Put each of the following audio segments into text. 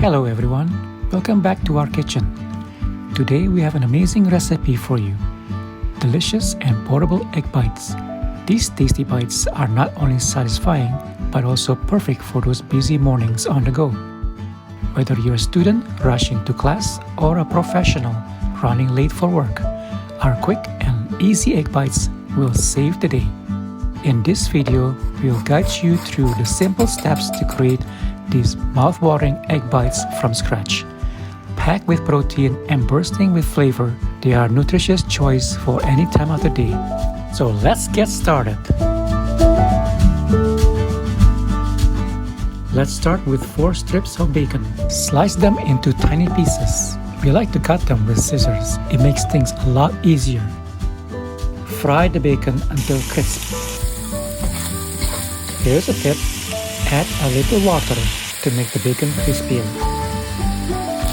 Hello everyone, welcome back to our kitchen. Today we have an amazing recipe for you. Delicious and portable egg bites. These tasty bites are not only satisfying, but also perfect for those busy mornings on the go. Whether you're a student rushing to class or a professional running late for work, our quick and easy egg bites will save the day. In this video, we'll guide you through the simple steps to create these mouth-watering egg bites from scratch. Packed with protein and bursting with flavor, they are a nutritious choice for any time of the day. So let's get started. Let's start with 4 strips of bacon. Slice them into tiny pieces. We like to cut them with scissors. It makes things a lot easier. Fry the bacon until crisp. Here's a tip. Add a little water to make the bacon crispier.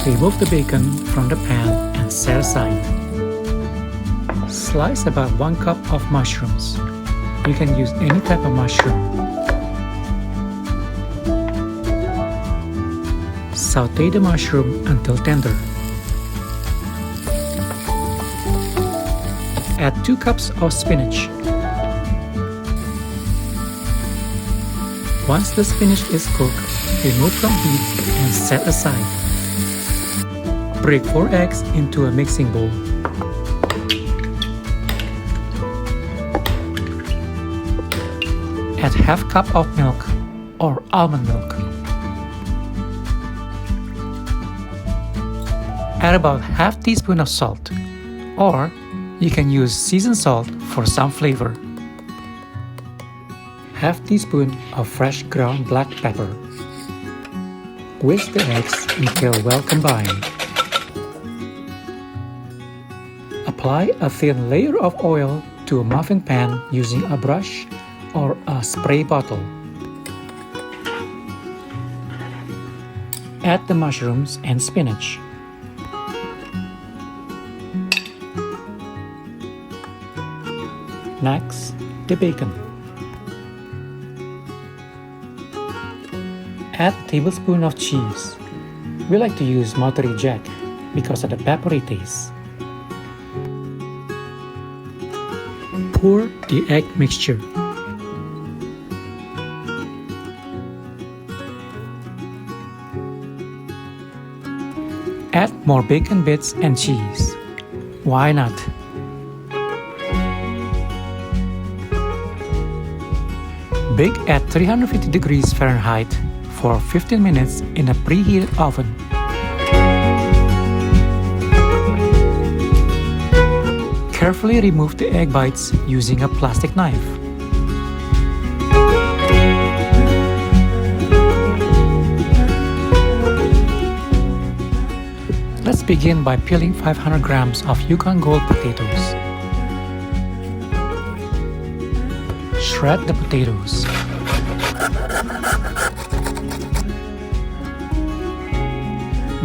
Remove the bacon from the pan and set aside. Slice about 1 cup of mushrooms. You can use any type of mushroom. Sauté the mushroom until tender. Add 2 cups of spinach. Once the spinach is cooked, remove from heat and set aside. Break 4 eggs into a mixing bowl. Add half cup of milk or almond milk. Add about half teaspoon of salt, or you can use seasoned salt for some flavor. Half teaspoon of fresh ground black pepper. Whisk the eggs until well combined. Apply a thin layer of oil to a muffin pan using a brush or a spray bottle. Add the mushrooms and spinach. Next, the bacon. Add a tablespoon of cheese. We like to use Monterey Jack because of the peppery taste. Pour the egg mixture. Add more bacon bits and cheese. Why not? Bake at 350 degrees Fahrenheit for 15 minutes in a preheated oven. Carefully remove the egg bites using a plastic knife. Let's begin by peeling 500 grams of Yukon Gold potatoes. Shred the potatoes.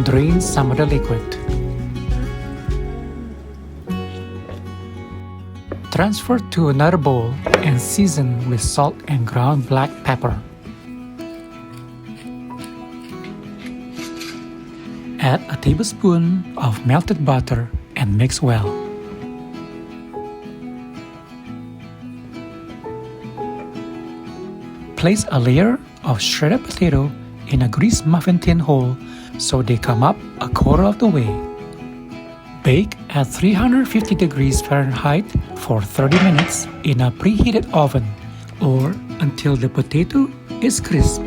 Drain some of the liquid. Transfer to another bowl and season with salt and ground black pepper. Add a tablespoon of melted butter and mix well. Place a layer of shredded potato in a greased muffin tin hole so they come up a quarter of the way. Bake at 350 degrees Fahrenheit for 30 minutes in a preheated oven or until the potato is crisp.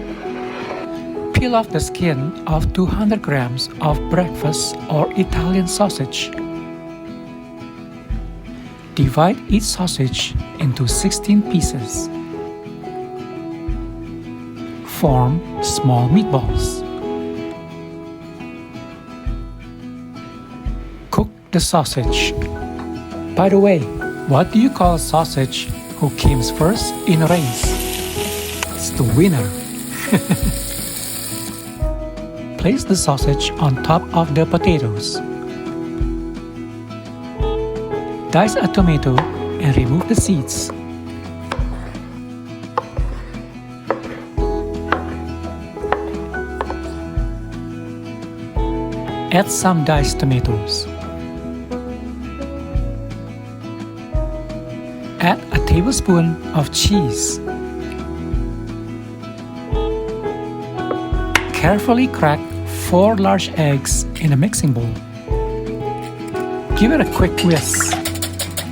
Peel off the skin of 200 grams of breakfast or Italian sausage. Divide each sausage into 16 pieces. Form small meatballs. Cook the sausage. By the way, what do you call a sausage who comes first in a race? It's the winner. Place the sausage on top of the potatoes. Dice a tomato and remove the seeds. Add some diced tomatoes. Add a tablespoon of cheese. Carefully crack 4 large eggs in a mixing bowl. Give it a quick whisk.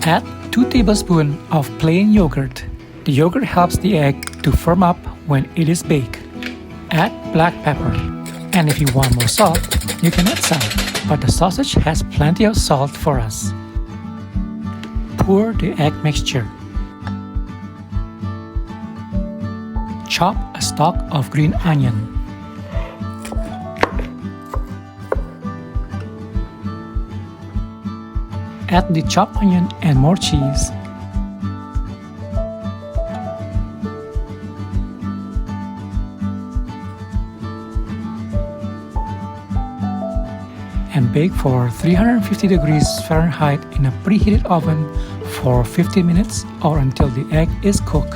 Add 2 tablespoons of plain yogurt. The yogurt helps the egg to firm up when it is baked. Add black pepper. And if you want more salt, you can add some, but the sausage has plenty of salt for us. Pour the egg mixture. Chop a stalk of green onion. Add the chopped onion and more cheese. And bake for 350 degrees Fahrenheit in a preheated oven for 15 minutes or until the egg is cooked.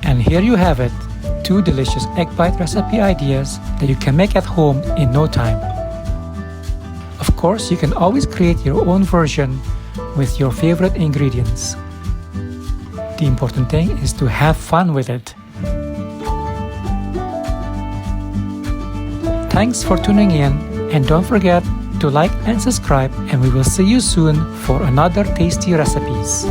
And here you have it, 2 delicious egg bite recipe ideas that you can make at home in no time. Of course, you can always create your own version with your favorite ingredients. The important thing is to have fun with it. Thanks for tuning in, and don't forget to like and subscribe, and we will see you soon for another tasty recipes.